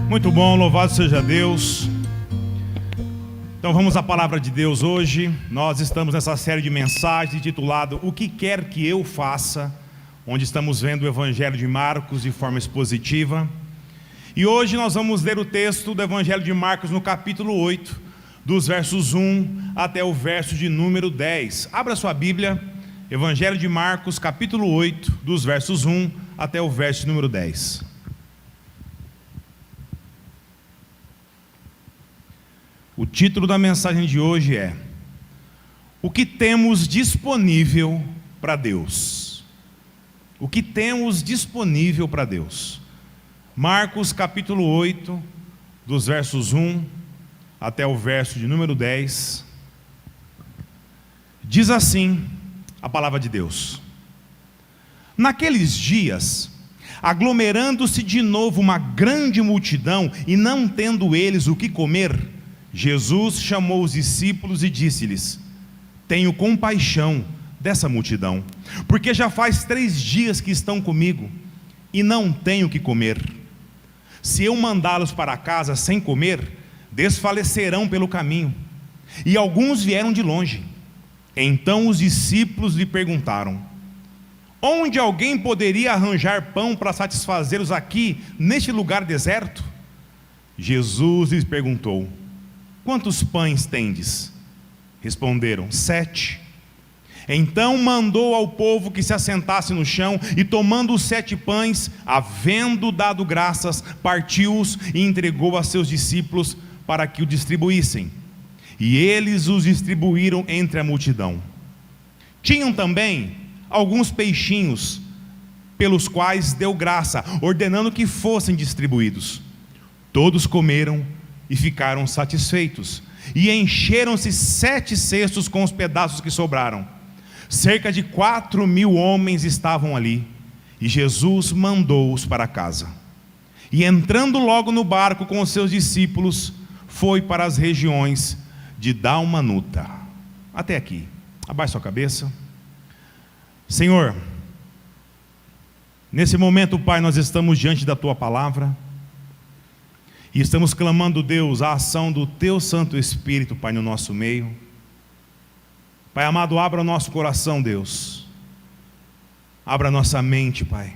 Muito bom, louvado seja Deus. Então vamos à palavra de Deus hoje. Nós estamos nessa série de mensagens intitulado O que quer que eu faça, onde estamos vendo o Evangelho de Marcos de forma expositiva. E hoje nós vamos ler o texto do Evangelho de Marcos no capítulo 8, dos versos 1 até o verso de número 10. Abra sua Bíblia, Evangelho de Marcos, capítulo 8, dos versos 1 até o verso de número 10. O título da mensagem de hoje é: O que temos disponível para Deus? O que temos disponível para Deus? Marcos capítulo 8, dos versos 1 até o verso de número 10. Diz assim a palavra de Deus: Naqueles dias, aglomerando-se de novo uma grande multidão, e não tendo eles o que comer, Jesus chamou os discípulos e disse-lhes: Tenho compaixão dessa multidão, porque já faz 3 dias que estão comigo e não tenho o que comer. Se eu mandá-los para casa sem comer, desfalecerão pelo caminho. E alguns vieram de longe. Então os discípulos lhe perguntaram: Onde alguém poderia arranjar pão para satisfazê-los aqui, neste lugar deserto? Jesus lhes perguntou: Quantos pães tendes? Responderam: 7. Então mandou ao povo que se assentasse no chão, e tomando os 7 pães, havendo dado graças, partiu-os e entregou a seus discípulos para que o distribuíssem. E eles os distribuíram entre a multidão. Tinham também alguns peixinhos, pelos quais deu graça, ordenando que fossem distribuídos. Todos comeram e ficaram satisfeitos, e encheram-se 7 cestos com os pedaços que sobraram. Cerca de 4.000 homens estavam ali, e Jesus mandou-os para casa. E entrando logo no barco com os seus discípulos, foi para as regiões de Dalmanuta. Até aqui. Abaixe sua cabeça. Senhor, nesse momento, Pai, nós estamos diante da Tua palavra, e estamos clamando, Deus, a ação do Teu Santo Espírito, Pai, no nosso meio. Pai amado, abra o nosso coração, Deus. Abra a nossa mente, Pai,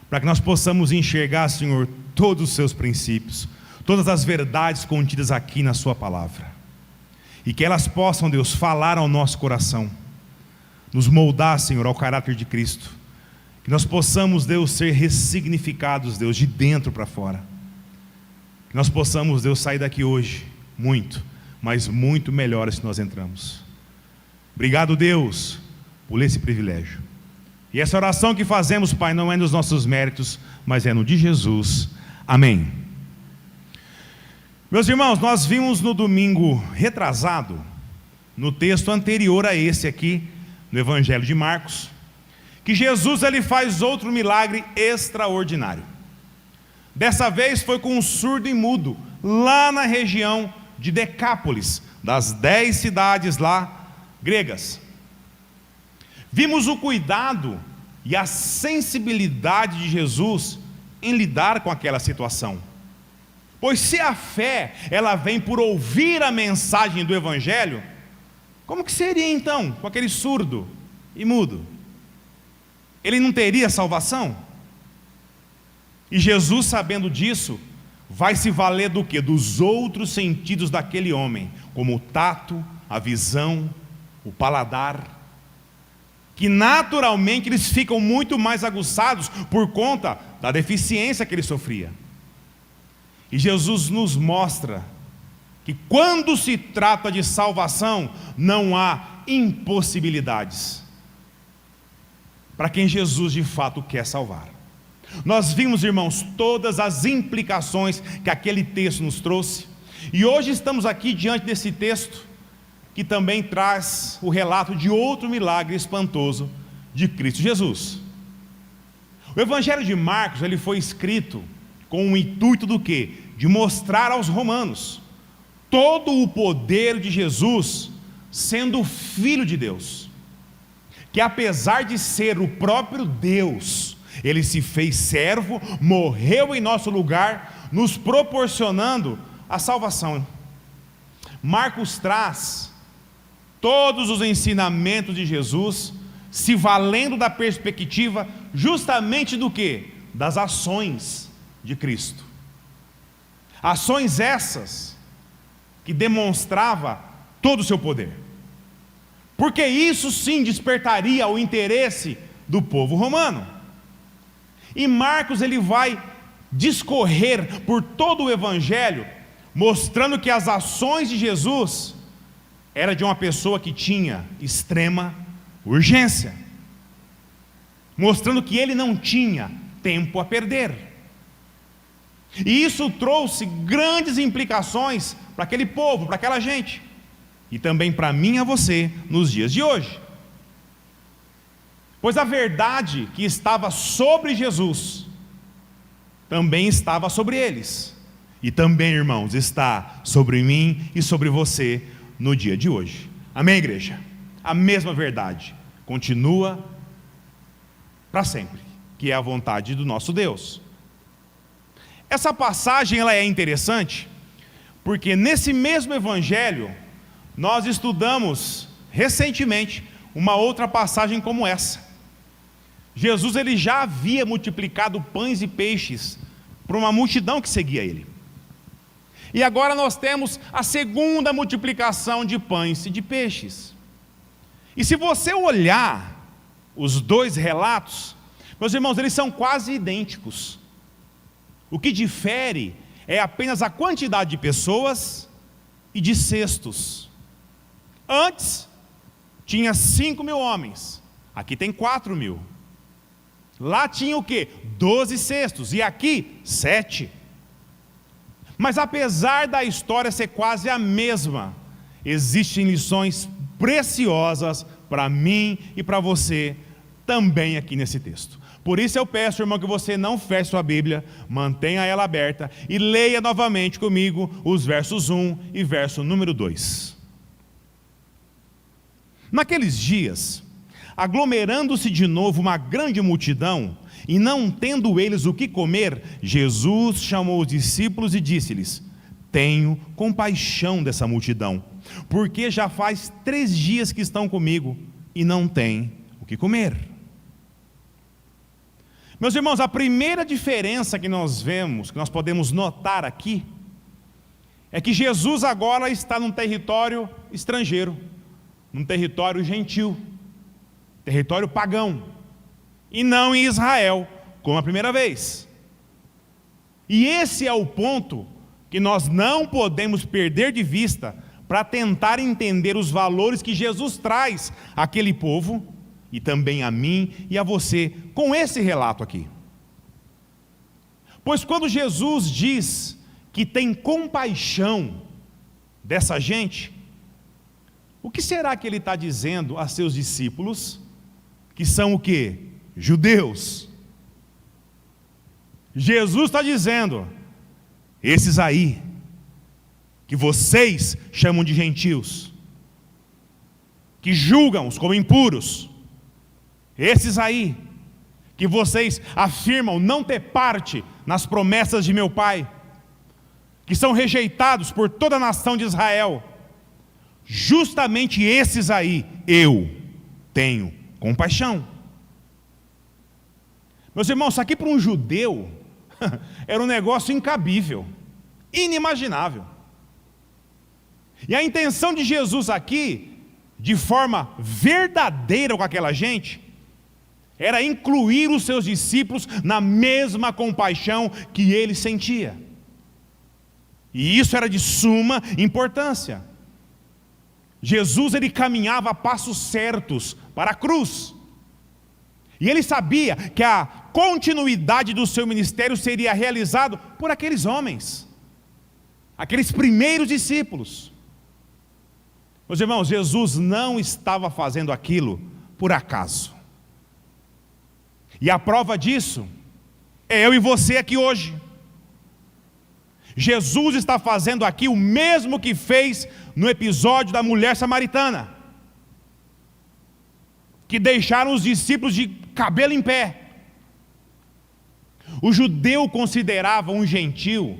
para que nós possamos enxergar, Senhor, todos os Seus princípios, todas as verdades contidas aqui na Sua palavra. E que elas possam, Deus, falar ao nosso coração, nos moldar, Senhor, ao caráter de Cristo. Que nós possamos, Deus, ser ressignificados, Deus, de dentro para fora. Que nós possamos, Deus, sair daqui hoje muito, mas muito melhores que nós entramos. Obrigado, Deus, por esse privilégio. E essa oração que fazemos, Pai, não é nos nossos méritos, mas é no de Jesus. Amém. Meus irmãos, nós vimos no domingo retrasado, no texto anterior a esse aqui, no Evangelho de Marcos, que Jesus ele faz outro milagre extraordinário. Dessa vez foi com um surdo e mudo, lá na região de Decápolis, das 10 cidades lá gregas. Vimos o cuidado e a sensibilidade de Jesus em lidar com aquela situação. Pois se a fé, ela vem por ouvir a mensagem do Evangelho, como que seria então com aquele surdo e mudo? Ele não teria salvação? E Jesus, sabendo disso, vai se valer do quê? Dos outros sentidos daquele homem, como o tato, a visão, o paladar, que naturalmente eles ficam muito mais aguçados por conta da deficiência que ele sofria. E Jesus nos mostra que quando se trata de salvação, não há impossibilidades para quem Jesus de fato quer salvar. Nós vimos, irmãos, todas as implicações que aquele texto nos trouxe, e hoje estamos aqui diante desse texto, que também traz o relato de outro milagre espantoso de Cristo Jesus. O Evangelho de Marcos, ele foi escrito com o intuito do quê? De mostrar aos romanos todo o poder de Jesus, sendo o Filho de Deus, que apesar de ser o próprio Deus, Ele se fez servo, morreu em nosso lugar, nos proporcionando a salvação. Marcos traz todos os ensinamentos de Jesus, se valendo da perspectiva justamente do quê? Das ações de Cristo. Ações essas que demonstrava todo o seu poder. Porque isso sim despertaria o interesse do povo romano. E Marcos ele vai discorrer por todo o Evangelho, mostrando que as ações de Jesus era de uma pessoa que tinha extrema urgência, mostrando que ele não tinha tempo a perder. E isso trouxe grandes implicações para aquele povo, para aquela gente, e também para mim e a você nos dias de hoje. Pois a verdade que estava sobre Jesus também estava sobre eles, e também, irmãos, está sobre mim e sobre você no dia de hoje. Amém, igreja? A mesma verdade continua para sempre, que é a vontade do nosso Deus. Essa passagem ela é interessante, porque nesse mesmo Evangelho, nós estudamos recentemente uma outra passagem como essa. Jesus ele já havia multiplicado pães e peixes para uma multidão que seguia ele. E agora nós temos a segunda multiplicação de pães e de peixes. E se você olhar os dois relatos, meus irmãos, eles são quase idênticos. O que difere é apenas a quantidade de pessoas e de cestos. Antes, tinha 5.000 homens. Aqui tem 4.000. Lá tinha o quê? 12 cestos. E aqui, 7. Mas apesar da história ser quase a mesma, existem lições preciosas para mim e para você também aqui nesse texto. Por isso eu peço, irmão, que você não feche sua Bíblia, mantenha ela aberta e leia novamente comigo os versos 1 e verso número 2. Naqueles dias, aglomerando-se de novo uma grande multidão, e não tendo eles o que comer, Jesus chamou os discípulos e disse-lhes: tenho compaixão dessa multidão, porque já faz 3 dias que estão comigo e não têm o que comer. Meus irmãos, a primeira diferença que nós vemos, que nós podemos notar aqui, é que Jesus agora está num território estrangeiro, num território gentil, território pagão, e não em Israel, como a primeira vez. E esse é o ponto que nós não podemos perder de vista para tentar entender os valores que Jesus traz àquele povo, e também a mim e a você, com esse relato aqui. Pois quando Jesus diz que tem compaixão dessa gente, o que será que ele está dizendo a seus discípulos, que são o quê? Judeus. Jesus está dizendo: esses aí, que vocês chamam de gentios, que julgam-os como impuros, esses aí, que vocês afirmam não ter parte nas promessas de meu Pai, que são rejeitados por toda a nação de Israel, justamente esses aí, eu tenho compaixão. Meus irmãos, isso aqui para um judeu era um negócio incabível, inimaginável. E a intenção de Jesus aqui, de forma verdadeira com aquela gente, era incluir os seus discípulos na mesma compaixão que ele sentia. E isso era de suma importância. Jesus ele caminhava a passos certos para a cruz. E ele sabia que a continuidade do seu ministério seria realizado por aqueles homens, aqueles primeiros discípulos. Meus irmãos, Jesus não estava fazendo aquilo por acaso. E a prova disso é eu e você aqui hoje. Jesus está fazendo aqui o mesmo que fez no episódio da mulher samaritana, que deixaram os discípulos de cabelo em pé. O judeu considerava um gentil,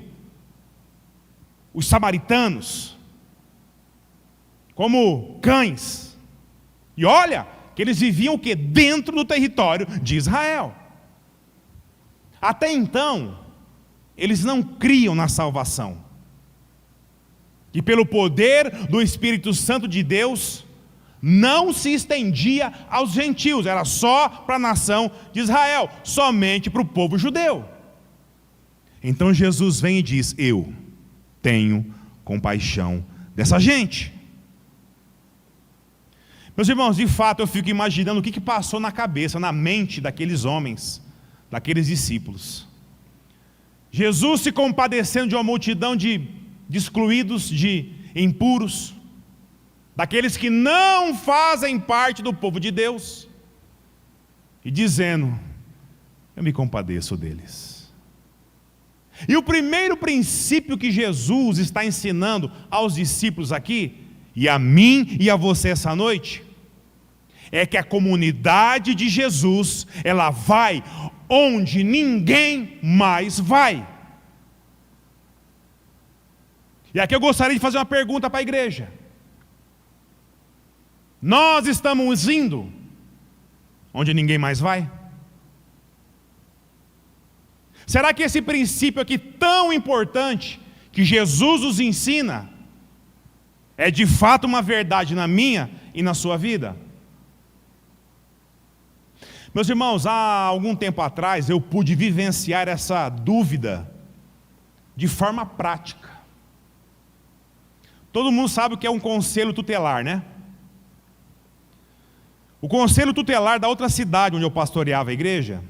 os samaritanos, como cães. E olha, que eles viviam o quê? Dentro do território de Israel. Até então, eles não criam na salvação. E pelo poder do Espírito Santo de Deus, não se estendia aos gentios, era só para a nação de Israel, somente para o povo judeu. Então Jesus vem e diz: eu tenho compaixão dessa gente. Meus irmãos, de fato eu fico imaginando o que passou na cabeça, na mente daqueles homens, daqueles discípulos. Jesus se compadecendo de uma multidão de excluídos, de impuros, daqueles que não fazem parte do povo de Deus, e dizendo: eu me compadeço deles. E o primeiro princípio que Jesus está ensinando aos discípulos aqui, e a mim e a você essa noite, é que a comunidade de Jesus, ela vai onde ninguém mais vai. E aqui eu gostaria de fazer uma pergunta para a igreja. Nós estamos indo onde ninguém mais vai? Será que esse princípio aqui tão importante, que Jesus nos ensina, é de fato uma verdade na minha e na sua vida? Meus irmãos, há algum tempo atrás eu pude vivenciar essa dúvida de forma prática. Todo mundo sabe o que é um conselho tutelar, né? O conselho tutelar da outra cidade onde eu pastoreava a igreja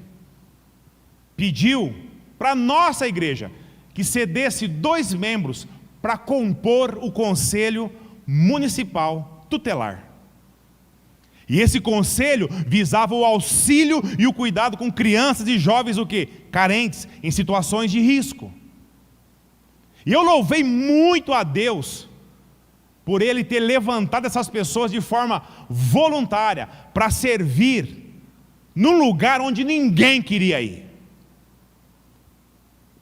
pediu para a nossa igreja que cedesse 2 membros para compor o conselho municipal tutelar. E esse conselho visava o auxílio e o cuidado com crianças e jovens o quê? Carentes, em situações de risco. E eu louvei muito a Deus por Ele ter levantado essas pessoas de forma voluntária para servir num lugar onde ninguém queria ir.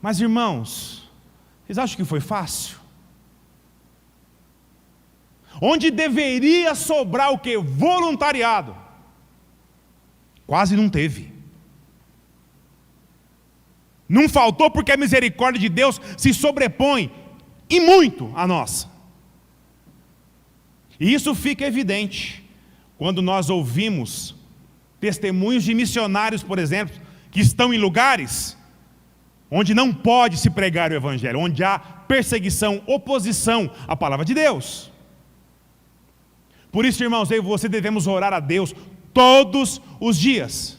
Mas irmãos, vocês acham que foi fácil? Onde deveria sobrar o quê? Voluntariado. Quase não teve. Não faltou porque a misericórdia de Deus se sobrepõe, e muito, a nossa. E isso fica evidente quando nós ouvimos testemunhos de missionários, por exemplo, que estão em lugares onde não pode se pregar o Evangelho, onde há perseguição, oposição à palavra de Deus. Por isso, irmãos, eu e você devemos orar a Deus todos os dias,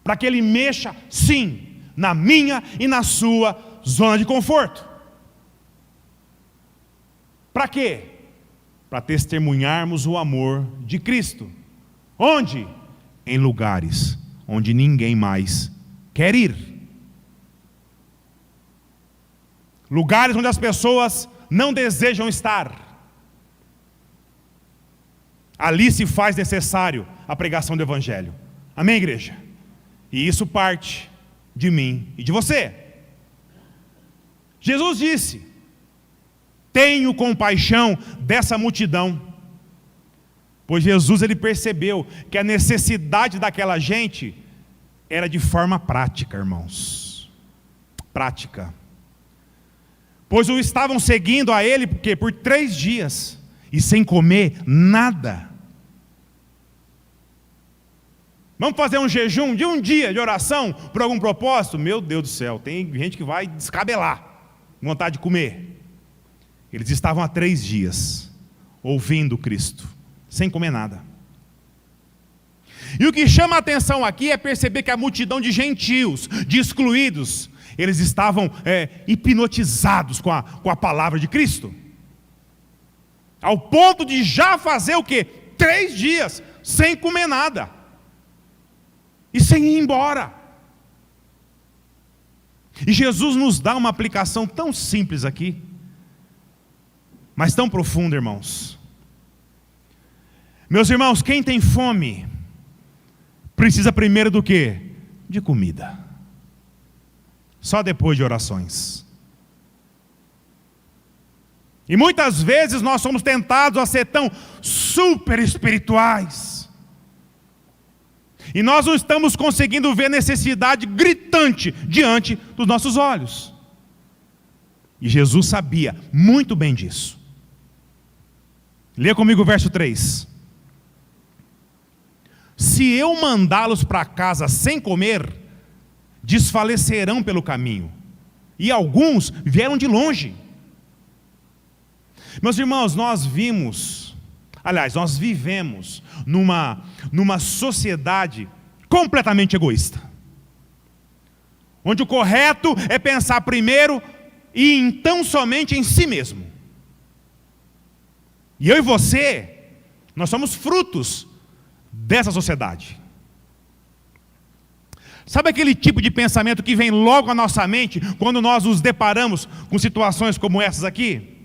para que Ele mexa, sim, na minha e na sua zona de conforto. Para quê? Para testemunharmos o amor de Cristo. Onde? Em lugares onde ninguém mais quer ir. Lugares onde as pessoas não desejam estar. Ali se faz necessário a pregação do Evangelho. Amém, igreja? E isso parte de mim e de você. Jesus disse: tenho compaixão dessa multidão. Pois Jesus, ele percebeu que a necessidade daquela gente era de forma prática, irmãos. Prática. Pois o estavam seguindo a ele porque por 3 dias e sem comer nada. Vamos fazer um jejum de 1 dia de oração por algum propósito? Meu Deus do céu, tem gente que vai descabelar, vontade de comer. Eles estavam há 3 dias ouvindo Cristo, sem comer nada. E o que chama a atenção aqui é perceber que a multidão de gentios, de excluídos, eles estavam hipnotizados com a palavra de Cristo, ao ponto de já fazer o quê? 3 dias sem comer nada e sem ir embora. E Jesus nos dá uma aplicação tão simples aqui, mas tão profunda, irmãos. Meus irmãos, quem tem fome precisa primeiro do quê? De comida. só depois de orações. E muitas vezes nós somos tentados a ser tão super espirituais. E nós não estamos conseguindo ver necessidade gritante diante dos nossos olhos. E Jesus sabia muito bem disso. Leia comigo o verso 3. Se eu mandá-los para casa sem comer, desfalecerão pelo caminho. E alguns vieram de longe. Meus irmãos, nós vivemos numa sociedade completamente egoísta. Onde o correto é pensar primeiro e então somente em si mesmo. E eu e você, nós somos frutos dessa sociedade. Sabe aquele tipo de pensamento que vem logo à nossa mente quando nós nos deparamos com situações como essas aqui?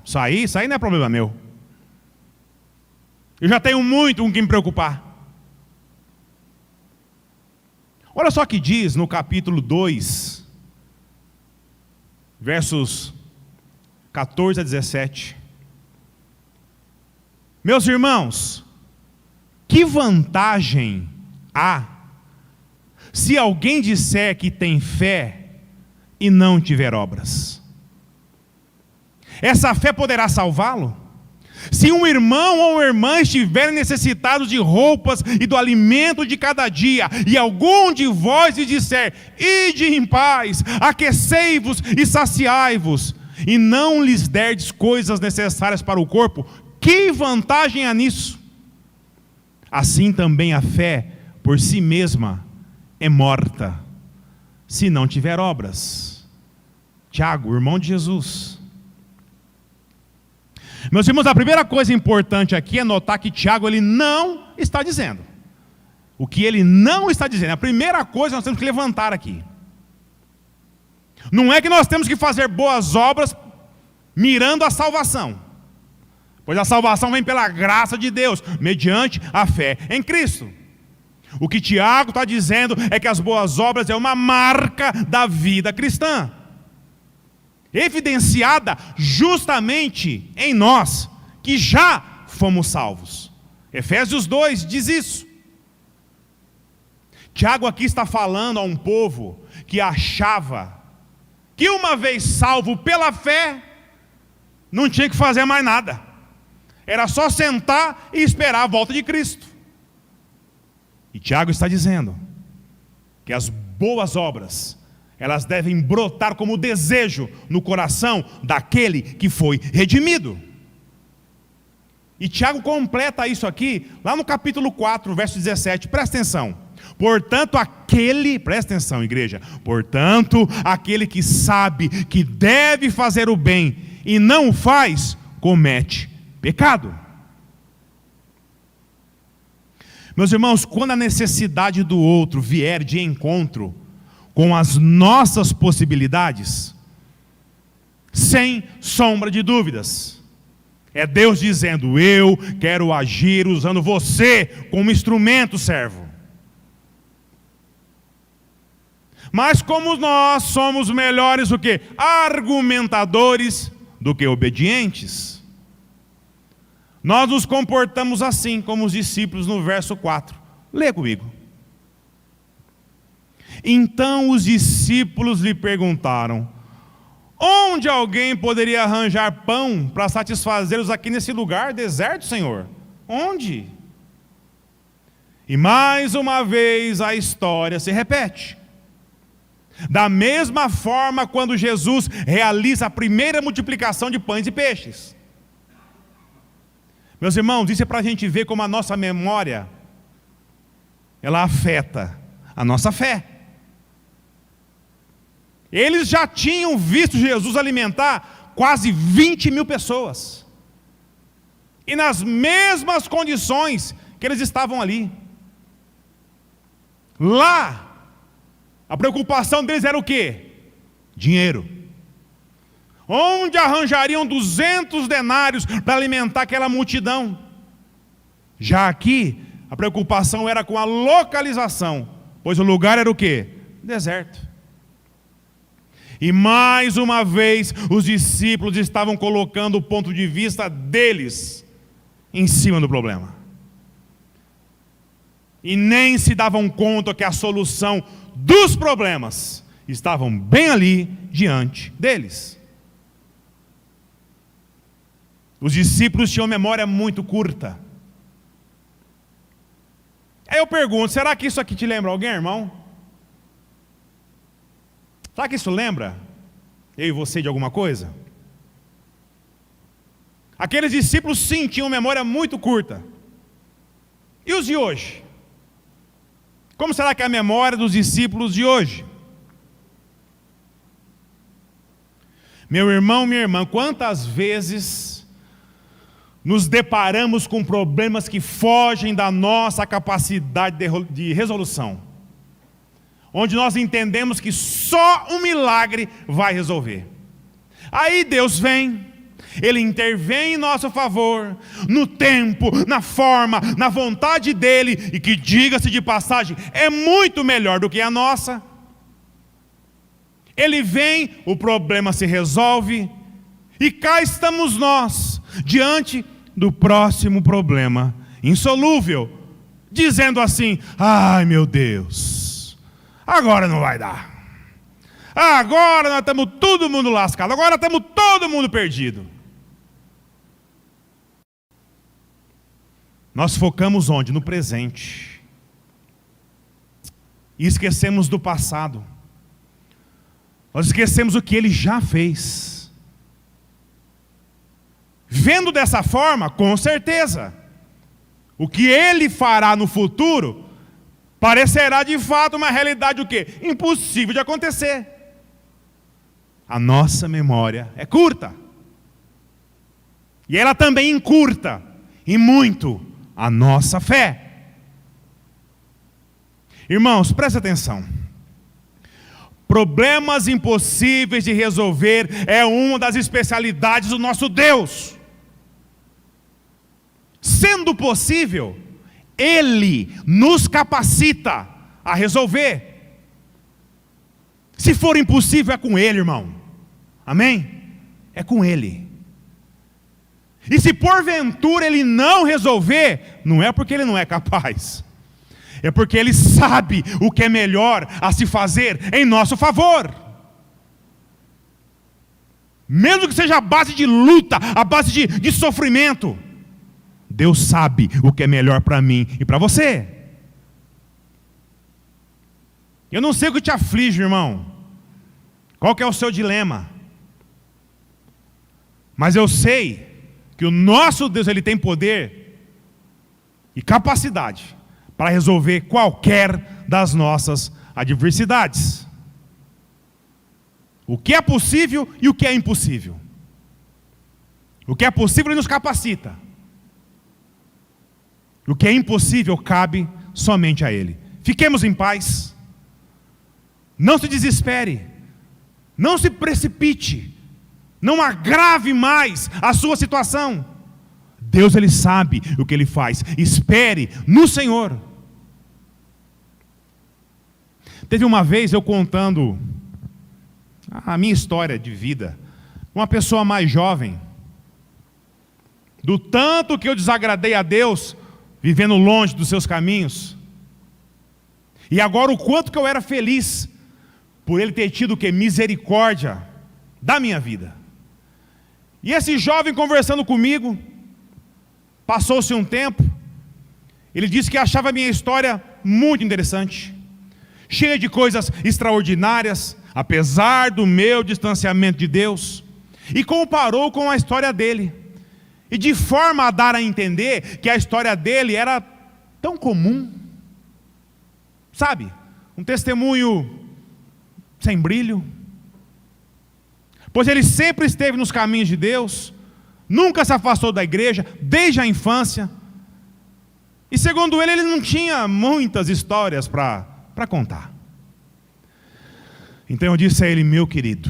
Isso aí não é problema meu. Eu já tenho muito com que me preocupar. Olha só o que diz no capítulo 2, versos 14 a 17. Meus irmãos, que vantagem há se alguém disser que tem fé e não tiver obras? Essa fé poderá salvá-lo? Se um irmão ou uma irmã estiverem necessitados de roupas e do alimento de cada dia, e algum de vós lhe disser: ide em paz, aquecei-vos e saciai-vos, e não lhes derdes coisas necessárias para o corpo, que vantagem há nisso? Assim também a fé por si mesma é morta, se não tiver obras. Tiago, irmão de Jesus. Meus irmãos, a primeira coisa importante aqui é notar que Tiago, ele não está dizendo. O que ele não está dizendo, a primeira coisa que nós temos que levantar aqui. Não é que nós temos que fazer boas obras mirando a salvação. Pois a salvação vem pela graça de Deus, mediante a fé em Cristo. O que Tiago está dizendo é que as boas obras é uma marca da vida cristã, evidenciada justamente em nós, que já fomos salvos. Efésios 2 diz isso. Tiago aqui está falando a um povo que achava que uma vez salvo pela fé, não tinha que fazer mais nada. Era só sentar e esperar a volta de Cristo. E Tiago está dizendo que as boas obras, elas devem brotar como desejo no coração daquele que foi redimido. E Tiago completa isso aqui, lá no capítulo 4, verso 17, presta atenção. Presta atenção, igreja, portanto, aquele que sabe que deve fazer o bem e não o faz, comete pecado. Meus irmãos, quando a necessidade do outro vier de encontro com as nossas possibilidades, sem sombra de dúvidas, é Deus dizendo: eu quero agir usando você como instrumento, servo. Mas como nós somos melhores do que argumentadores do que obedientes, nós nos comportamos assim como os discípulos no verso 4. Lê comigo. Então os discípulos lhe perguntaram: onde alguém poderia arranjar pão para satisfazê-los aqui nesse lugar deserto, Senhor? Onde? E mais uma vez a história se repete. Da mesma forma quando Jesus realiza a primeira multiplicação de pães e peixes. Meus irmãos, isso é para a gente ver como a nossa memória, ela afeta a nossa fé. Eles já tinham visto Jesus alimentar quase 20 mil pessoas. E nas mesmas condições que eles estavam ali. Lá, a preocupação deles era o quê? Dinheiro. Onde arranjariam 200 denários para alimentar aquela multidão? Já aqui, a preocupação era com a localização, pois o lugar era o quê? deserto. E mais uma vez, os discípulos estavam colocando o ponto de vista deles em cima do problema. E nem se davam conta que a solução dos problemas estavam bem ali diante deles. Os discípulos tinham memória muito curta. Aí eu pergunto, será que isso aqui te lembra alguém, irmão? Será que isso lembra eu e você de alguma coisa? Aqueles discípulos sim tinham memória muito curta. E os de hoje? Como será que é a memória dos discípulos de hoje? Meu irmão, minha irmã, quantas vezes nos deparamos com problemas que fogem da nossa capacidade de resolução, onde nós entendemos que só um milagre vai resolver. Aí Deus vem, Ele intervém em nosso favor, no tempo, na forma, na vontade dEle, e que, diga-se de passagem, é muito melhor do que a nossa. Ele vem, o problema se resolve, e cá estamos nós, diante do próximo problema insolúvel, dizendo assim: ai meu Deus, agora não vai dar, agora nós estamos todo mundo lascado, agora estamos todo mundo perdido. Nós focamos onde? No presente, e esquecemos do passado. Nós esquecemos o que Ele já fez. Vendo dessa forma, com certeza, o que Ele fará no futuro parecerá de fato uma realidade o quê? Impossível de acontecer. A nossa memória é curta. E ela também encurta, e muito, a nossa fé. Irmãos, preste atenção. Problemas impossíveis de resolver é uma das especialidades do nosso Deus. Sendo possível, Ele nos capacita a resolver. Se for impossível, é com Ele, irmão. Amém? É com Ele. E se porventura Ele não resolver, não é porque Ele não é capaz, é porque Ele sabe o que é melhor a se fazer em nosso favor. Mesmo que seja a base de luta, a base de sofrimento, Deus sabe o que é melhor para mim e para você. Eu não sei o que te aflige, irmão. Qual que é o seu dilema? Mas eu sei que o nosso Deus, Ele tem poder e capacidade para resolver qualquer das nossas adversidades. O que é possível e o que é impossível. O que é possível Ele nos capacita. O que é impossível cabe somente a Ele. Fiquemos em paz. Não se desespere. Não se precipite. Não agrave mais a sua situação. Deus, Ele sabe o que Ele faz. Espere no Senhor. Teve uma vez eu contando a minha história de vida, uma pessoa mais jovem, do tanto que eu desagradei a Deus, vivendo longe dos seus caminhos, e agora o quanto que eu era feliz, por Ele ter tido o que? Misericórdia da minha vida. E esse jovem conversando comigo, passou-se um tempo, ele disse que achava a minha história muito interessante, cheia de coisas extraordinárias, apesar do meu distanciamento de Deus, e comparou com a história dele, e de forma a dar a entender que a história dele era tão comum, sabe, um testemunho sem brilho, pois ele sempre esteve nos caminhos de Deus, nunca se afastou da igreja, desde a infância, e segundo ele não tinha muitas histórias para contar. Então eu disse a ele: meu querido,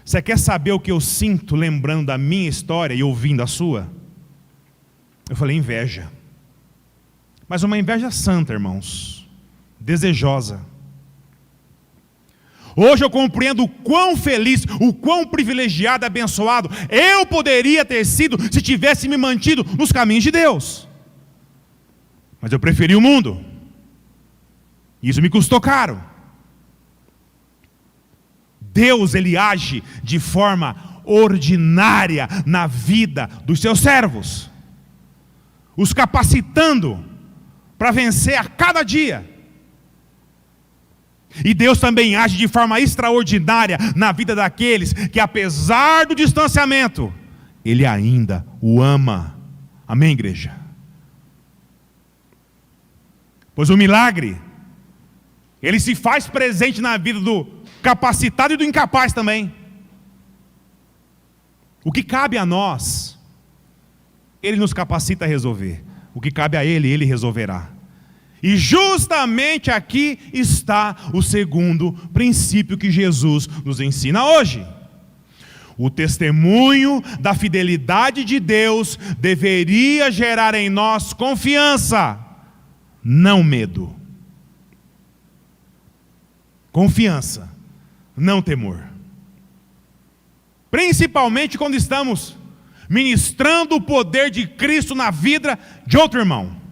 você quer saber o que eu sinto lembrando da minha história e ouvindo a sua? Eu falei: inveja. Mas uma inveja santa, irmãos, desejosa. Hoje eu compreendo o quão feliz, o quão privilegiado e abençoado eu poderia ter sido se tivesse me mantido nos caminhos de Deus. Mas eu preferi o mundo. Isso me custou caro. Deus, Ele age de forma ordinária na vida dos seus servos, os capacitando para vencer a cada dia. E Deus também age de forma extraordinária na vida daqueles que, apesar do distanciamento, Ele ainda o ama. Amém, igreja? Pois o milagre, ele se faz presente na vida do capacitado e do incapaz também. O que cabe a nós, Ele nos capacita a resolver. O que cabe a Ele, Ele resolverá. E justamente aqui está o segundo princípio que Jesus nos ensina hoje. O testemunho da fidelidade de Deus deveria gerar em nós confiança, não medo. Confiança, não temor. Principalmente quando estamos ministrando o poder de Cristo na vida de outro irmão.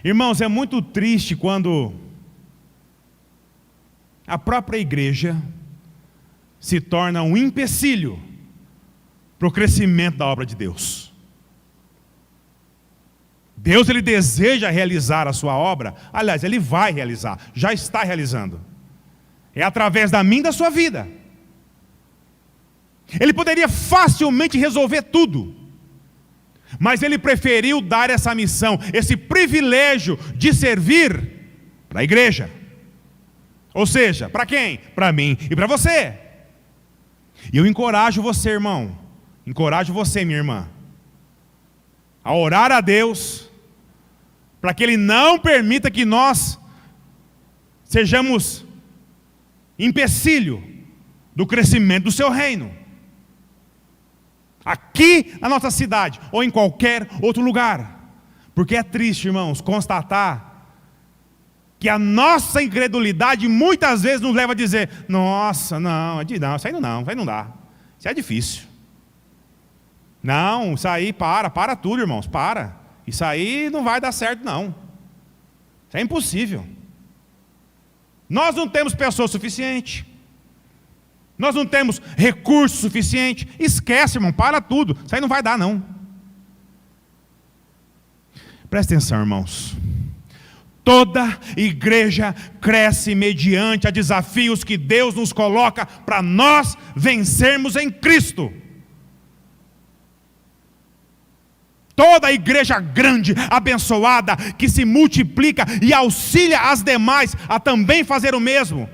Irmãos, é muito triste quando a própria igreja se torna um empecilho para o crescimento da obra de Deus. Deus, Ele deseja realizar a sua obra. Aliás, Ele vai realizar, já está realizando. É através da minha e da sua vida. Ele poderia facilmente resolver tudo, mas Ele preferiu dar essa missão, esse privilégio de servir para a igreja. Ou seja, para quem? Para mim e para você. E eu encorajo você, irmão, encorajo você, minha irmã, a orar a Deus para que Ele não permita que nós sejamos empecilho do crescimento do seu reino, aqui na nossa cidade ou em qualquer outro lugar. Porque é triste, irmãos, constatar que a nossa incredulidade muitas vezes nos leva a dizer: nossa, não, isso aí não dá, isso é difícil. Não, isso aí para tudo, irmãos, para. Isso aí não vai dar certo, não. Isso é impossível. Nós não temos pessoa suficiente. Nós não temos recurso suficiente. Esquece, irmão, para tudo. Isso aí não vai dar, não. Presta atenção, irmãos. Toda igreja cresce mediante a desafios que Deus nos coloca para nós vencermos em Cristo. Toda igreja grande, abençoada, que se multiplica e auxilia as demais a também fazer o mesmo,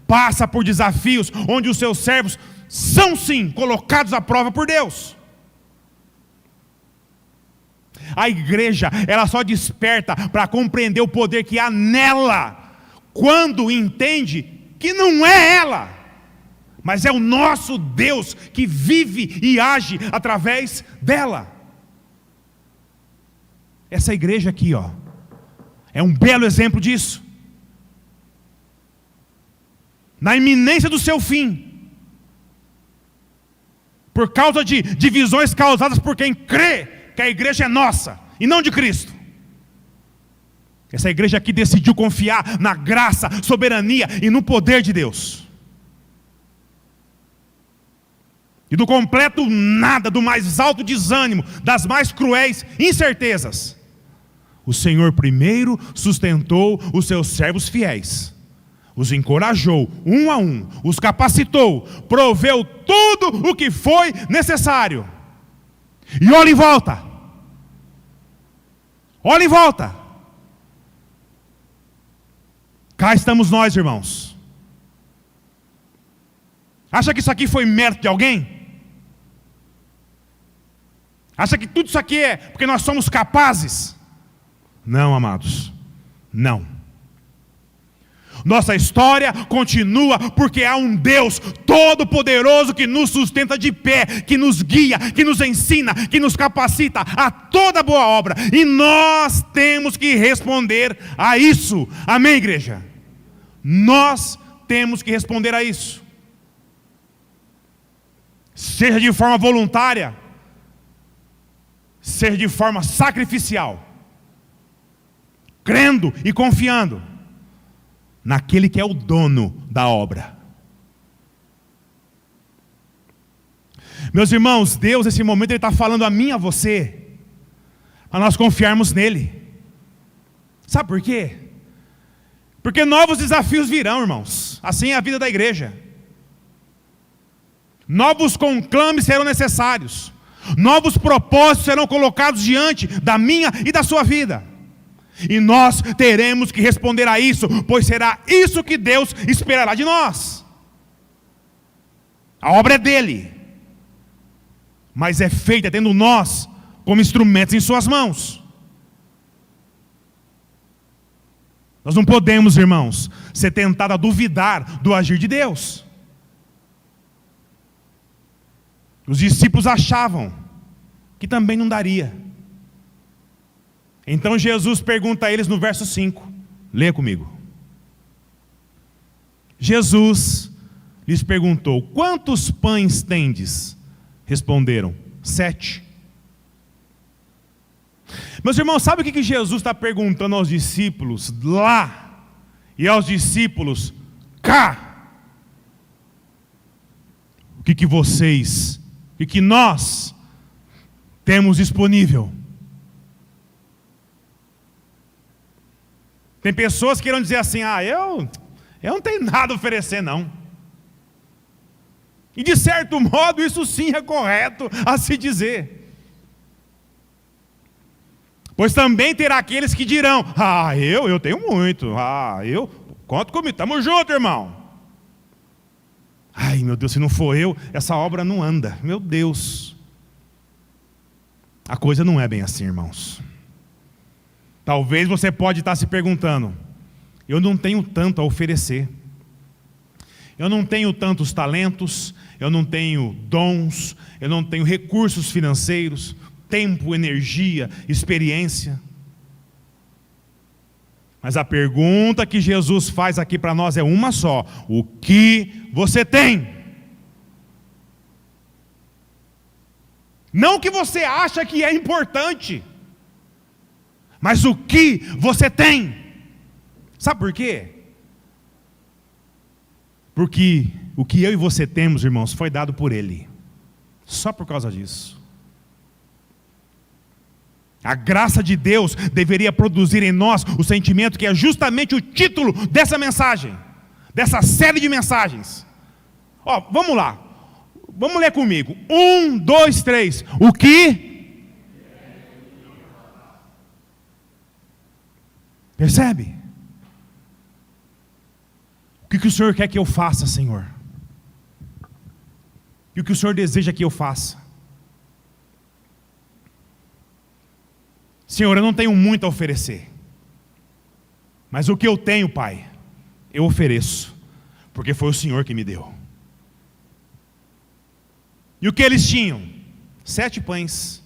passa por desafios onde os seus servos são sim colocados à prova por Deus. A igreja, ela só desperta para compreender o poder que há nela, quando entende que não é ela, mas é o nosso Deus que vive e age através dela. Essa igreja aqui, ó, é um belo exemplo disso. Na iminência do seu fim, por causa de divisões causadas por quem crê que a igreja é nossa e não de Cristo. Essa igreja aqui decidiu confiar na graça, soberania e no poder de Deus. E do completo nada, do mais alto desânimo, das mais cruéis incertezas, o Senhor primeiro sustentou os seus servos fiéis, os encorajou um a um, os capacitou, proveu tudo o que foi necessário. E olha em volta, olha em volta, cá estamos nós, irmãos. Acha que isso aqui foi mérito de alguém? Acha que tudo isso aqui é porque nós somos capazes? Não, amados, não. Nossa história continua porque há um Deus todo-poderoso que nos sustenta de pé, que nos guia, que nos ensina, que nos capacita a toda boa obra. E nós temos que responder a isso. Amém, igreja? Nós temos que responder a isso. Seja de forma voluntária, seja de forma sacrificial, crendo e confiando naquele que é o dono da obra. Meus irmãos, Deus nesse momento Ele está falando a mim e a você, para nós confiarmos nele. Sabe por quê? Porque novos desafios virão, irmãos. Assim é a vida da igreja. Novos conclames serão necessários. Novos propósitos serão colocados diante da minha e da sua vida. E nós teremos que responder a isso, pois será isso que Deus esperará de nós. A obra é dele, mas é feita tendo nós como instrumentos em suas mãos. Nós não podemos, irmãos, ser tentados a duvidar do agir de Deus. Os discípulos achavam que também não daria. Então Jesus pergunta a eles no verso 5. Leia comigo. Jesus lhes perguntou: quantos pães tendes? Responderam: 7. Meus irmãos, sabe o que Jesus está perguntando aos discípulos lá e aos discípulos cá? O que vocês, o que nós temos disponível? Tem pessoas que irão dizer assim: eu não tenho nada a oferecer não. E de certo modo isso sim é correto a se dizer. Pois também terá aqueles que dirão: eu tenho muito, conta comigo, estamos juntos, irmão. Ai meu Deus, se não for eu, essa obra não anda. Meu Deus. A coisa não é bem assim, irmãos. Talvez você pode estar se perguntando: eu não tenho tanto a oferecer. Eu não tenho tantos talentos, eu não tenho dons, eu não tenho recursos financeiros, tempo, energia, experiência. Mas a pergunta que Jesus faz aqui para nós é uma só: o que você tem? Não o que você acha que é importante, mas o que você tem. Sabe por quê? Porque o que eu e você temos, irmãos, foi dado por Ele. Só por causa disso. A graça de Deus deveria produzir em nós o sentimento que é justamente o título dessa mensagem, dessa série de mensagens. Vamos lá. Vamos ler comigo. 1, 2, 3. O que? Percebe? O que o Senhor quer que eu faça, Senhor? E o que o Senhor deseja que eu faça? Senhor, eu não tenho muito a oferecer, mas o que eu tenho, Pai, eu ofereço, porque foi o Senhor que me deu. E o que eles tinham? 7 pães.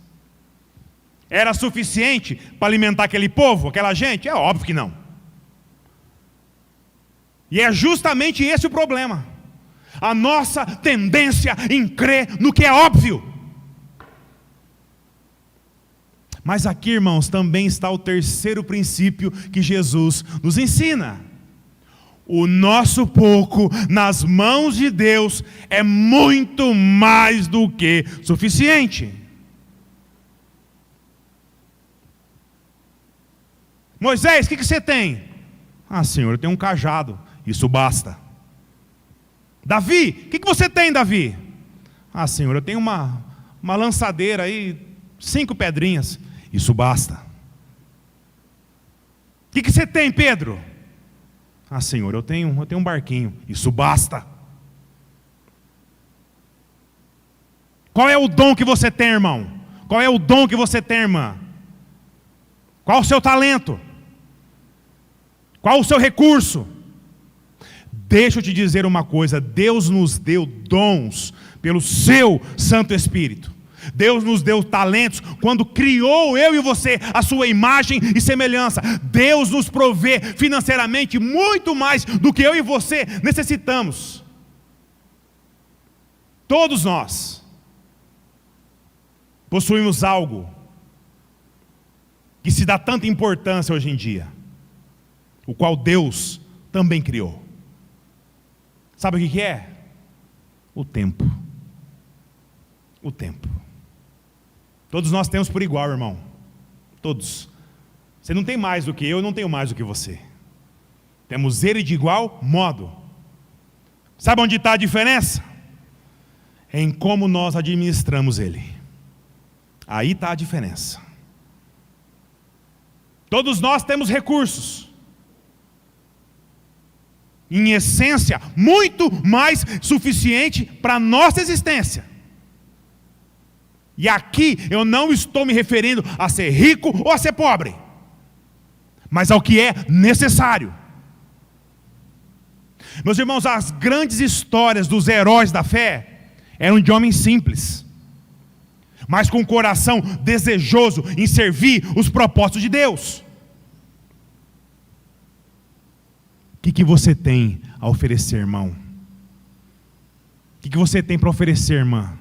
Era suficiente para alimentar aquele povo, aquela gente? É óbvio que não. E é justamente esse o problema. A nossa tendência em crer no que é óbvio. Mas aqui, irmãos, também está o terceiro princípio que Jesus nos ensina. O nosso pouco nas mãos de Deus é muito mais do que suficiente. Moisés, o que você tem? Senhor, eu tenho um cajado, isso basta. Davi, o que você tem, Davi? Senhor, eu tenho uma lançadeira aí, 5 pedrinhas, isso basta. O que você tem, Pedro? Senhor, eu tenho um barquinho, isso basta. Qual é o dom que você tem, irmão? Qual é o dom que você tem, irmã? Qual o seu talento? Qual o seu recurso? Deixa eu te dizer uma coisa: Deus nos deu dons pelo seu Santo Espírito. Deus nos deu talentos quando criou eu e você a sua imagem e semelhança. Deus nos provê financeiramente muito mais do que eu e você necessitamos. Todos nós possuímos algo que se dá tanta importância hoje em dia, o qual Deus também criou. Sabe o que é? O tempo. O tempo. Todos nós temos por igual, irmão. Todos. Você não tem mais do que eu não tenho mais do que você. Temos ele de igual modo. Sabe onde está a diferença? Em como nós administramos ele. Aí está a diferença. Todos nós temos recursos. Em essência, muito mais suficiente para a nossa existência. E aqui eu não estou me referindo a ser rico ou a ser pobre, mas ao que é necessário. Meus irmãos, as grandes histórias dos heróis da fé eram de homens simples, mas com o coração desejoso em servir os propósitos de Deus. O que você tem a oferecer, irmão? O que você tem para oferecer, irmã?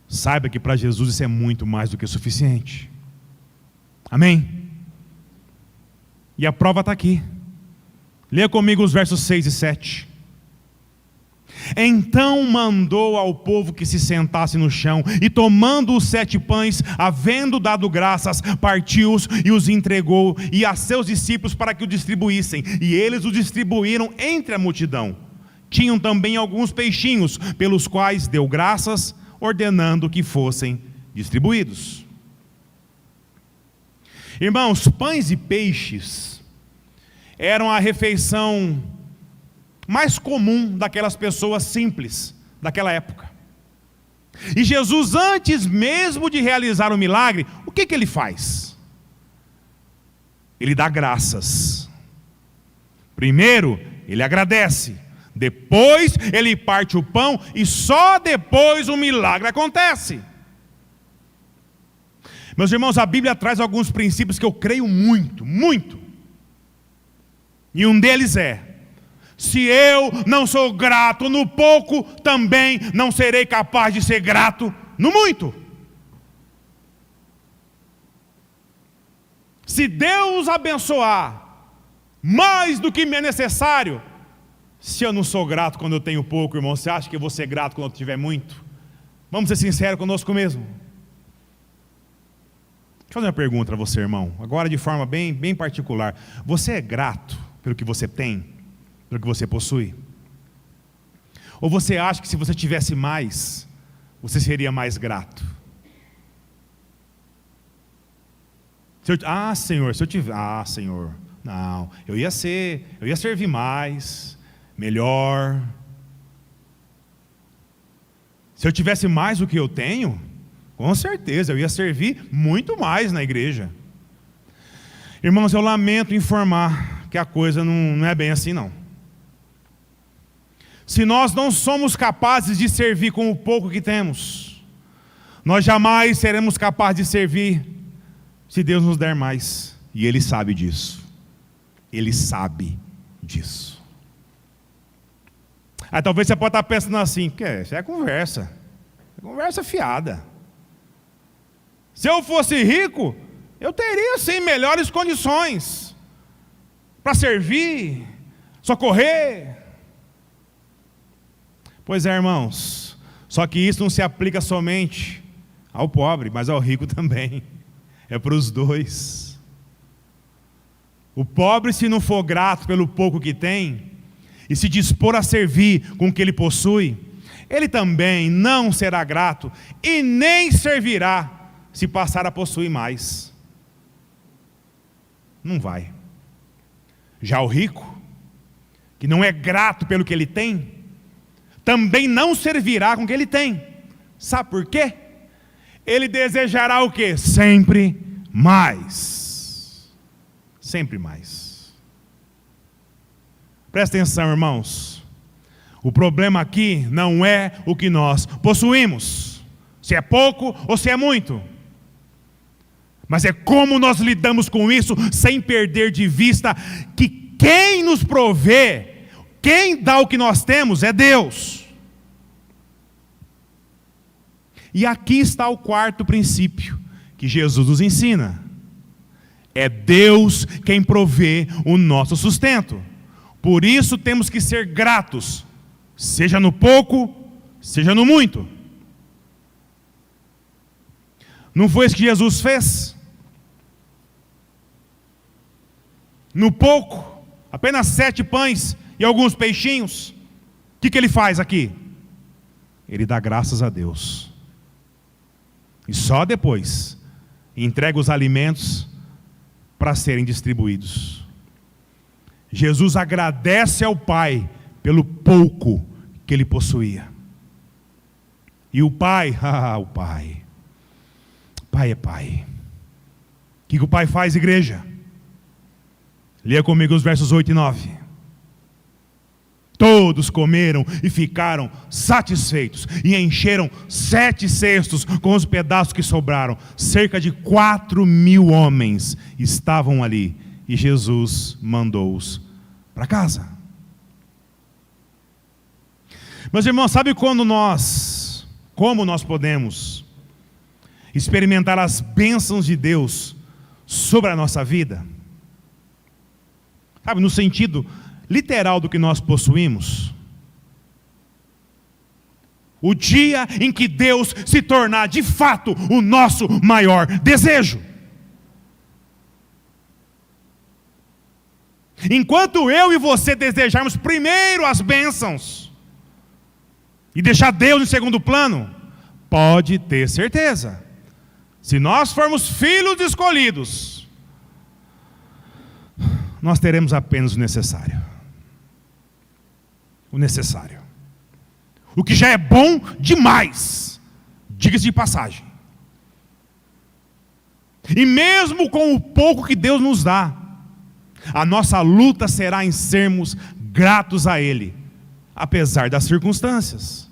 Saiba que para Jesus isso é muito mais do que suficiente. Amém? E a prova está aqui. Leia comigo os versos 6 e 7. Então mandou ao povo que se sentasse no chão, e tomando os 7 pães, havendo dado graças, partiu-os e os entregou, e a seus discípulos para que o distribuíssem, e eles o distribuíram entre a multidão. Tinham também alguns peixinhos, pelos quais deu graças, ordenando que fossem distribuídos. Irmãos, pães e peixes eram a refeição mais comum daquelas pessoas simples daquela época. E Jesus, antes mesmo de realizar o milagre, o que ele faz? Ele dá graças. Primeiro, ele agradece. Depois, ele parte o pão e só depois o milagre acontece. Meus irmãos, a Bíblia traz alguns princípios que eu creio muito, muito. E um deles é: se eu não sou grato no pouco, também não serei capaz de ser grato no muito. Se Deus abençoar mais do que me é necessário, se eu não sou grato quando eu tenho pouco, irmão, você acha que eu vou ser grato quando eu tiver muito? Vamos ser sinceros conosco mesmo. Deixa eu fazer uma pergunta para você, irmão, agora de forma bem particular. Você é grato pelo que você tem? Pelo que você possui? Ou você acha que se você tivesse mais, você seria mais grato? Senhor, se eu tiver... Senhor, não, eu ia servir mais, melhor. Se eu tivesse mais do que eu tenho, com certeza eu ia servir muito mais na igreja. Irmãos, eu lamento informar que a coisa não é bem assim, não. Se nós não somos capazes de servir com o pouco que temos, nós jamais seremos capazes de servir se Deus nos der mais. E Ele sabe disso. Ele sabe disso. Aí talvez você pode estar pensando assim: isso é conversa fiada. Se eu fosse rico, eu teria sim melhores condições para servir, socorrer. Pois é, irmãos, só que isso não se aplica somente ao pobre, mas ao rico também. É para os dois. O pobre, se não for grato pelo pouco que tem, e se dispor a servir com o que ele possui, ele também não será grato, e nem servirá se passar a possuir mais. Não vai. Já o rico, que não é grato pelo que ele tem, também não servirá com o que ele tem. Sabe por quê? Ele desejará o quê? Sempre mais. Sempre mais. Presta atenção, irmãos. O problema aqui não é o que nós possuímos, se é pouco ou se é muito, mas é como nós lidamos com isso, sem perder de vista que quem nos provê, quem dá o que nós temos é Deus. E aqui está o quarto princípio que Jesus nos ensina: é Deus quem provê o nosso sustento. Por isso temos que ser gratos, seja no pouco, seja no muito. Não foi isso que Jesus fez? No pouco, apenas 7 pães e alguns peixinhos. O que ele faz aqui? Ele dá graças a Deus. E só depois entrega os alimentos para serem distribuídos. Jesus agradece ao Pai pelo pouco que ele possuía. E o Pai, o Pai é Pai. O que o Pai faz, igreja? Leia comigo os versos 8 e 9. Todos comeram e ficaram satisfeitos, e encheram 7 cestos com os pedaços que sobraram. Cerca de 4.000 homens estavam ali, e Jesus mandou-os para casa. Meus irmãos, sabe como nós podemos experimentar as bênçãos de Deus sobre a nossa vida? Sabe, no sentido literal do que nós possuímos. O dia em que Deus se tornar de fato o nosso maior desejo. Enquanto eu e você desejarmos primeiro as bênçãos e deixar Deus em segundo plano, pode ter certeza, se nós formos filhos escolhidos, nós teremos apenas o necessário. O necessário. O que já é bom demais, diga-se de passagem. E mesmo com o pouco que Deus nos dá, a nossa luta será em sermos gratos a Ele, apesar das circunstâncias.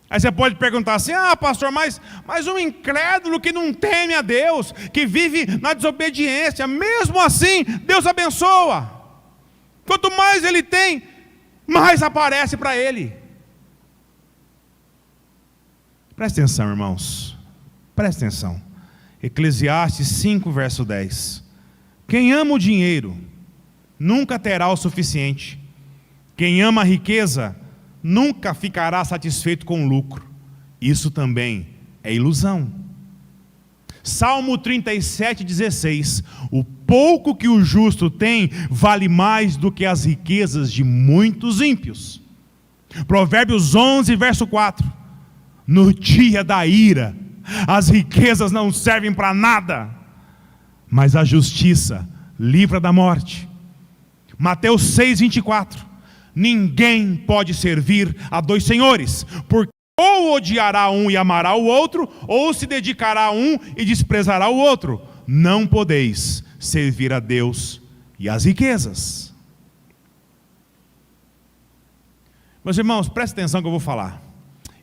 Aí você pode perguntar assim: pastor, mas um incrédulo que não teme a Deus, que vive na desobediência, mesmo assim Deus abençoa. Quanto mais ele tem, mais aparece para ele. Presta atenção, irmãos, presta atenção. Eclesiastes 5, verso 10. Quem ama o dinheiro nunca terá o suficiente. Quem ama a riqueza nunca ficará satisfeito com o lucro. Isso também é ilusão. Salmo 37:16. O pouco que o justo tem vale mais do que as riquezas de muitos ímpios. Provérbios 11, verso 4. No dia da ira, as riquezas não servem para nada, mas a justiça livra da morte. Mateus 6:24. Ninguém pode servir a 2 senhores, porque ou odiará um e amará o outro, ou se dedicará a um e desprezará o outro. Não podeis servir a Deus e às riquezas. Meus irmãos, prestem atenção que eu vou falar.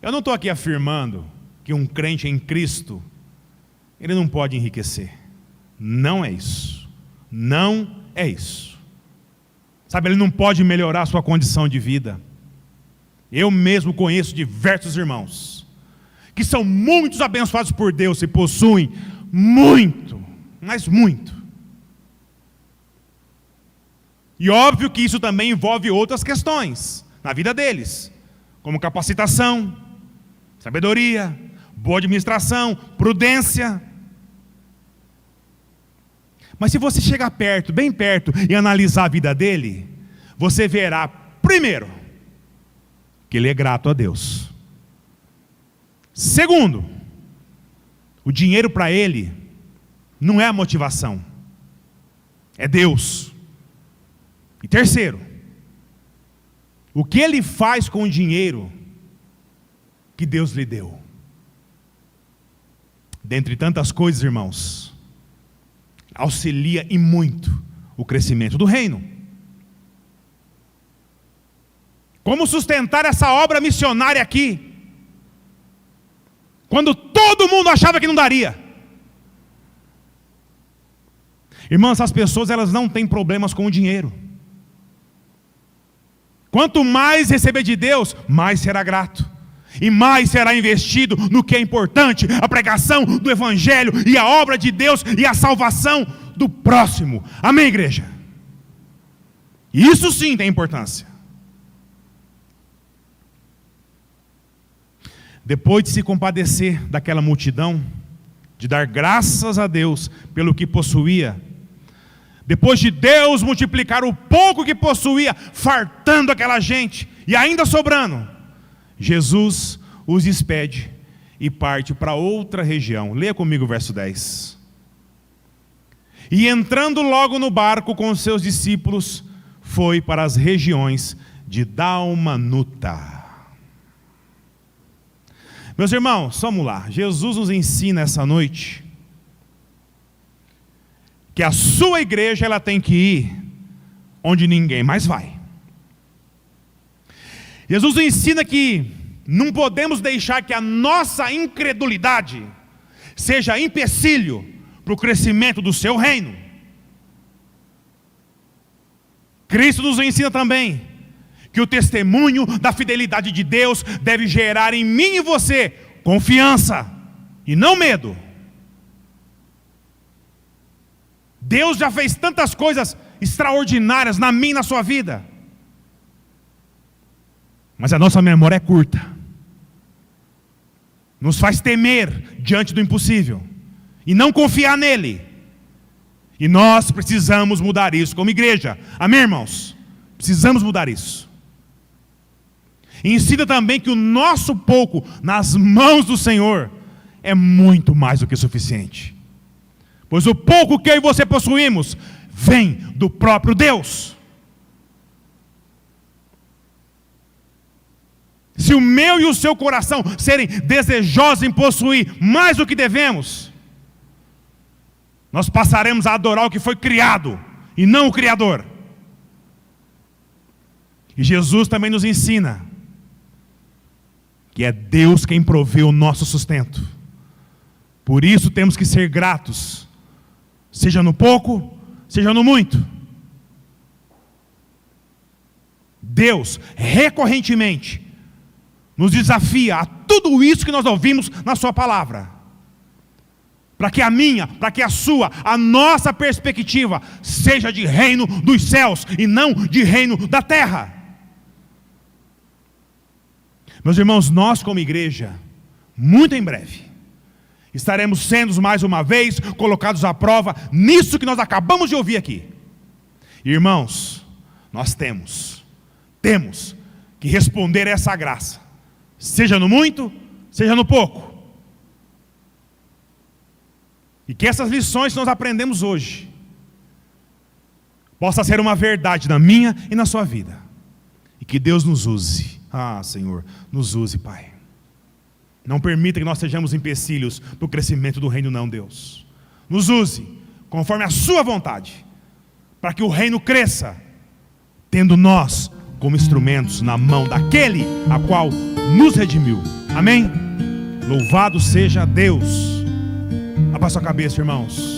Eu não estou aqui afirmando que um crente em Cristo, ele não pode enriquecer. Não é isso. Não é isso. Sabe, ele não pode melhorar a sua condição de vida. Eu mesmo conheço diversos irmãos que são muitos abençoados por Deus e possuem muito, mas muito. E óbvio que isso também envolve outras questões na vida deles, como capacitação, sabedoria, boa administração, prudência. Mas se você chegar perto, bem perto, e analisar a vida dele, você verá, primeiro, que ele é grato a Deus. Segundo, o dinheiro para ele não é a motivação, é Deus. E terceiro, o que ele faz com o dinheiro que Deus lhe deu? Dentre tantas coisas, irmãos, auxilia e muito o crescimento do reino. Como sustentar essa obra missionária aqui, quando todo mundo achava que não daria? Irmãos, as pessoas, elas não têm problemas com o dinheiro. Quanto mais receber de Deus, mais será grato, e mais será investido no que é importante: a pregação do Evangelho e a obra de Deus e a salvação do próximo. Amém, igreja? Isso sim tem importância. Depois de se compadecer daquela multidão, de dar graças a Deus pelo que possuía, depois de Deus multiplicar o pouco que possuía, fartando aquela gente e ainda sobrando, Jesus os despede e parte para outra região. Leia comigo o verso 10. E entrando logo no barco com os seus discípulos, foi para as regiões de Dalmanuta. Meus irmãos, vamos lá. Jesus nos ensina essa noite que a sua igreja, ela tem que ir onde ninguém mais vai. Jesus nos ensina que não podemos deixar que a nossa incredulidade seja empecilho para o crescimento do seu reino. Cristo nos ensina também que o testemunho da fidelidade de Deus deve gerar em mim e você confiança e não medo. Deus já fez tantas coisas extraordinárias na minha e na sua vida, mas a nossa memória é curta, nos faz temer diante do impossível e não confiar nele. E nós precisamos mudar isso como igreja. Amém, irmãos? Precisamos mudar isso. E ensina também que o nosso pouco nas mãos do Senhor é muito mais do que suficiente. Pois o pouco que eu e você possuímos vem do próprio Deus. Se o meu e o seu coração serem desejosos em possuir mais do que devemos, nós passaremos a adorar o que foi criado e não o Criador. E Jesus também nos ensina que é Deus quem provê o nosso sustento. Por isso temos que ser gratos, seja no pouco, seja no muito. Deus recorrentemente nos desafia a tudo isso que nós ouvimos na sua palavra, para que a minha, para que a sua, a nossa perspectiva seja de reino dos céus e não de reino da terra. Meus irmãos, nós como igreja, muito em breve, estaremos sendo mais uma vez colocados à prova nisso que nós acabamos de ouvir aqui. Irmãos, nós temos que responder a essa graça, seja no muito, seja no pouco. E que essas lições que nós aprendemos hoje possa ser uma verdade na minha e na sua vida. E que Deus nos use. Ah, Senhor, nos use, Pai. Não permita que nós sejamos empecilhos para o crescimento do reino, não, Deus. Nos use conforme a sua vontade, para que o reino cresça, tendo nós como instrumentos na mão daquele a qual nos redimiu. Amém? Louvado seja Deus. Abaixa a cabeça, irmãos.